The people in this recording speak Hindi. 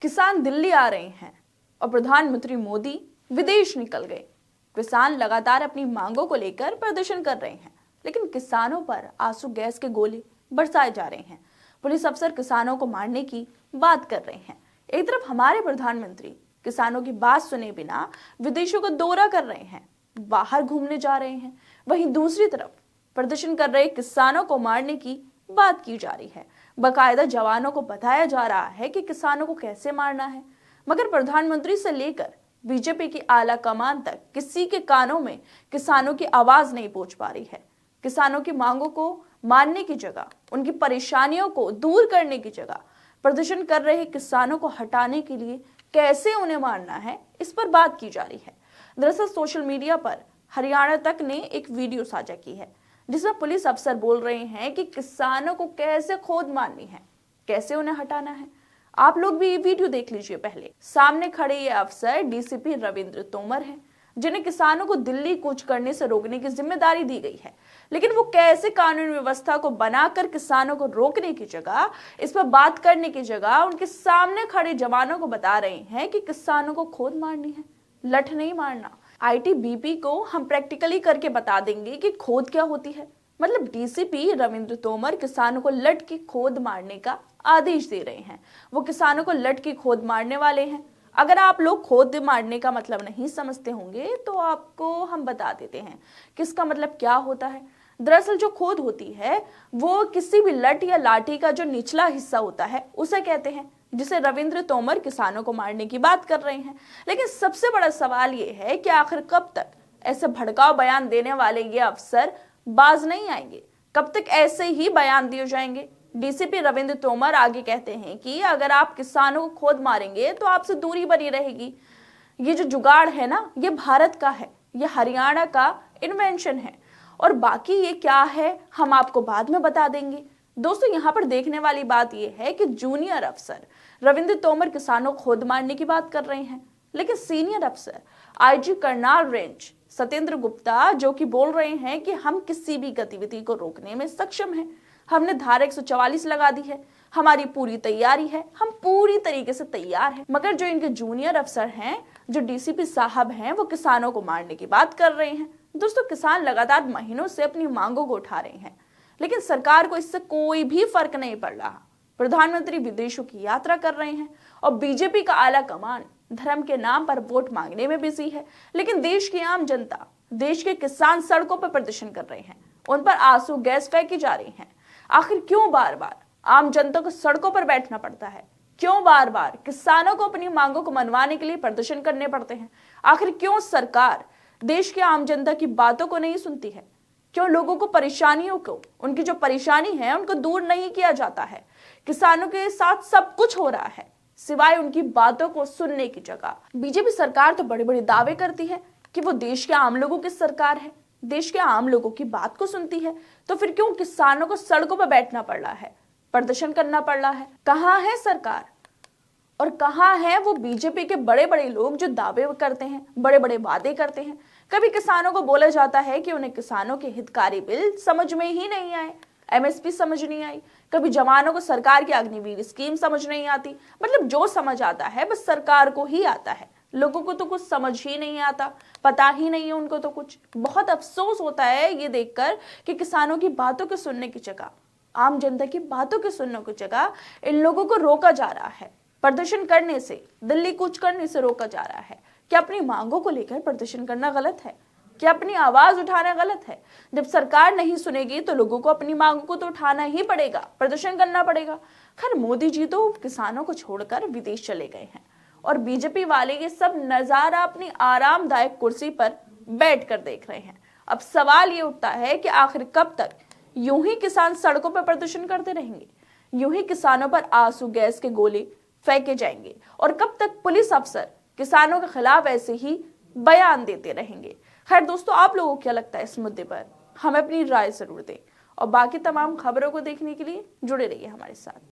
किसान दिल्ली आ रहे हैं और प्रधानमंत्री मोदी विदेश निकल गए। किसान लगातार अपनी मांगों को लेकर प्रदर्शन कर रहे हैं, लेकिन किसानों पर आंसू गैस के गोले बरसाए जा रहे हैं। पुलिस अफसर किसानों को मारने की बात कर रहे हैं। एक तरफ हमारे प्रधानमंत्री किसानों की बात सुने बिना विदेशों का दौरा कर रहे हैं, बाहर घूमने जा रहे हैं, वहीं दूसरी तरफ प्रदर्शन कर रहे किसानों को मारने की बात की जा रही है। बाकायदा जवानों को बताया जा रहा है कि किसानों को कैसे मारना है, मगर प्रधानमंत्री से लेकर बीजेपी की आला कमान तक किसी के कानों में किसानों की आवाज नहीं पहुंच पा रही है। किसानों की मांगों को मानने की जगह, उनकी परेशानियों को दूर करने की जगह प्रदर्शन कर रहे किसानों को हटाने के लिए कैसे उन्हें मारना है, इस पर बात की जा रही है। दरअसल सोशल मीडिया पर हरियाणा तक ने एक वीडियो साझा की है, जिसमें पुलिस अफसर बोल रहे हैं कि किसानों को कैसे खोद मारनी है, कैसे उन्हें हटाना है। आप लोग भी ये वीडियो देख लीजिए। पहले सामने खड़े ये अफसर डीसीपी रविंद्र तोमर हैं, जिन्हें किसानों को दिल्ली कूच करने से रोकने की जिम्मेदारी दी गई है, लेकिन वो कैसे कानून व्यवस्था को बनाकर किसानों को रोकने की जगह, इस पर बात करने की जगह उनके सामने खड़े जवानों को बता रहे हैं कि किसानों को खोद मारनी है, लठ नहीं मारना। आईटीबीपी को हम प्रैक्टिकली करके बता देंगे कि खोद क्या होती है। मतलब डीसीपी रविंद्र तोमर किसानों को लठ की खोद मारने का आदेश दे रहे हैं। वो किसानों को लठ की खोद मारने वाले हैं। अगर आप लोग खोद मारने का मतलब नहीं समझते होंगे तो आपको हम बता देते हैं कि इसका मतलब क्या होता है। दरअसल जो खोद होती है वो किसी भी लठ या लाठी का जो निचला हिस्सा होता है उसे कहते हैं, जिसे रविंद्र तोमर किसानों को मारने की बात कर रहे हैं। लेकिन सबसे बड़ा सवाल ये है कि आखिर कब तक ऐसे भड़काऊ बयान देने वाले ये अफसर बाज नहीं आएंगे, कब तक ऐसे ही बयान दिए जाएंगे। डीसीपी रविंद्र तोमर आगे कहते हैं कि अगर आप किसानों को खोद मारेंगे तो आपसे दूरी बनी रहेगी। ये जो जुगाड़ है ना, ये भारत का है, ये हरियाणा का इन्वेंशन है, और बाकी ये क्या है हम आपको बाद में बता देंगे। दोस्तों, यहाँ पर देखने वाली बात यह है कि जूनियर अफसर रविंद्र तोमर किसानों को खोद मारने की बात कर रहे हैं, लेकिन सीनियर अफसर आईजी करनाल रेंज सत्येंद्र गुप्ता जो कि बोल रहे हैं कि हम किसी भी गतिविधि को रोकने में सक्षम हैं, हमने धारा 144 लगा दी है, हमारी पूरी तैयारी है, हम पूरी तरीके से तैयार हैं। मगर जो इनके जूनियर अफसर हैं, जो डीसीपी साहब हैं, वो किसानों को मारने की बात कर रहे हैं। दोस्तों, किसान लगातार महीनों से अपनी मांगों को उठा रहे हैं, लेकिन सरकार को इससे कोई भी फर्क नहीं पड़ रहा। प्रधानमंत्री विदेशों की यात्रा कर रहे हैं और बीजेपी का आला कमान धर्म के नाम पर वोट मांगने में बिजी है, लेकिन देश की आम जनता, देश के किसान सड़कों पर प्रदर्शन कर रहे हैं, उन पर आंसू गैस फेंकी जा रही है। आखिर क्यों बार बार आम जनता को सड़कों पर बैठना पड़ता है? क्यों बार बार किसानों को अपनी मांगों को मनवाने के लिए प्रदर्शन करने पड़ते हैं? आखिर क्यों सरकार देश के आम जनता की बातों को नहीं सुनती है? क्यों लोगों को परेशानियों को, उनकी जो परेशानी है उनको दूर नहीं किया जाता है? किसानों के साथ सब कुछ हो रहा है सिवाय उनकी बातों को सुनने की जगह। बीजेपी सरकार तो बड़े बड़े दावे करती है कि वो देश के आम लोगों की सरकार है, देश के आम लोगों की बात को सुनती है, तो फिर क्यों किसानों को सड़कों पर बैठना पड़ रहा है, प्रदर्शन करना पड़ रहा है? कहां है सरकार और कहां है वो बीजेपी के बड़े बड़े लोग जो दावे करते हैं, बड़े बड़े वादे करते हैं? कभी किसानों को बोला जाता है कि उन्हें किसानों के हितकारी बिल समझ में ही नहीं आए, एमएसपी समझ नहीं आई, कभी जवानों को सरकार की अग्निवीर स्कीम समझ नहीं आती। मतलब जो समझ आता है बस सरकार को ही आता है, लोगों को तो कुछ समझ ही नहीं आता, पता ही नहीं है उनको तो कुछ। बहुत अफसोस होता है ये देखकर कि किसानों की बातों को सुनने की जगह, आम जनता की बातों को सुनने की जगह इन लोगों को रोका जा रहा है, प्रदर्शन करने से, दिल्ली कूच करने से रोका जा रहा है। क्या अपनी मांगों को लेकर प्रदर्शन करना गलत है? क्या अपनी आवाज उठाना गलत है? जब सरकार नहीं सुनेगी तो लोगों को अपनी मांगों को तो उठाना ही पड़ेगा, प्रदर्शन करना पड़ेगा। खैर, मोदी जी तो किसानों को छोड़कर विदेश चले गए हैं और बीजेपी वाले ये सब नजारा अपनी आरामदायक कुर्सी पर बैठकर देख रहे हैं। अब सवाल ये उठता है कि आखिर कब तक यूं ही किसान सड़कों पर प्रदर्शन करते रहेंगे, यूं ही किसानों पर आंसू गैस के गोले फेंके जाएंगे, और कब तक पुलिस अफसर किसानों के खिलाफ ऐसे ही बयान देते रहेंगे? खैर दोस्तों, आप लोगों को क्या लगता है इस मुद्दे पर? हमें अपनी राय जरूर दें, और बाकी तमाम खबरों को देखने के लिए जुड़े रहिए हमारे साथ।